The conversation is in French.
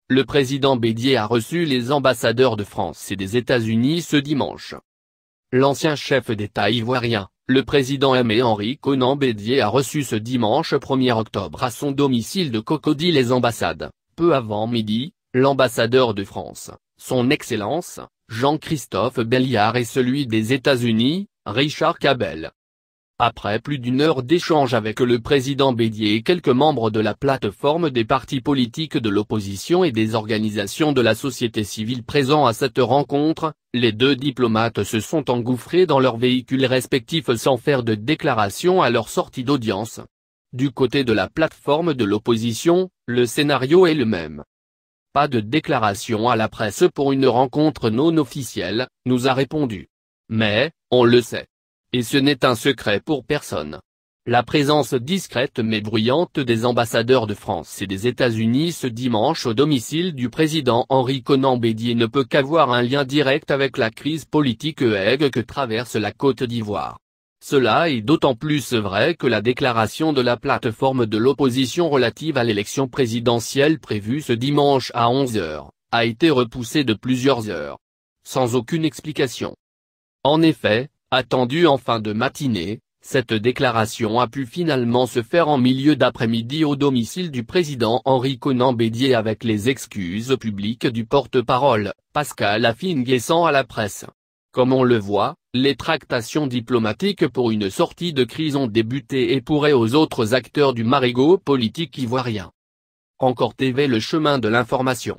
le président Bédié a reçu les ambassadeurs de France et des États-Unis ce dimanche. L'ancien chef d'État ivoirien, le président Aimé-Henri Konan Bédié a reçu ce dimanche 1er octobre à son domicile de Cocody les ambassades, peu avant midi, l'ambassadeur de France, son Excellence, Jean-Christophe Belliard et celui des États-Unis, Richard Cabell. Après plus d'une heure d'échange avec le président Bédié et quelques membres de la plateforme des partis politiques de l'opposition et des organisations de la société civile présents à cette rencontre, les deux diplomates se sont engouffrés dans leurs véhicules respectifs sans faire de déclaration à leur sortie d'audience. Du côté de la plateforme de l'opposition, le scénario est le même. Pas de déclaration à la presse pour une rencontre non officielle, nous a répondu. Mais, on le sait. Et ce n'est un secret pour personne. La présence discrète mais bruyante des ambassadeurs de France et des États-Unis ce dimanche au domicile du président Henri Konan Bédié ne peut qu'avoir un lien direct avec la crise politique que traverse la Côte d'Ivoire. Cela est d'autant plus vrai que la déclaration de la plateforme de l'opposition relative à l'élection présidentielle prévue ce dimanche à 11 h, a été repoussée de plusieurs heures. Sans aucune explication. En effet, attendue en fin de matinée, cette déclaration a pu finalement se faire en milieu d'après-midi au domicile du président Henri Konan Bédié avec les excuses publiques du porte-parole, Pascal Affi-N'Guessan à la presse. Comme on le voit, les tractations diplomatiques pour une sortie de crise ont débuté et pourraient aux autres acteurs du marigot politique ivoirien. Encore TV le chemin de l'information.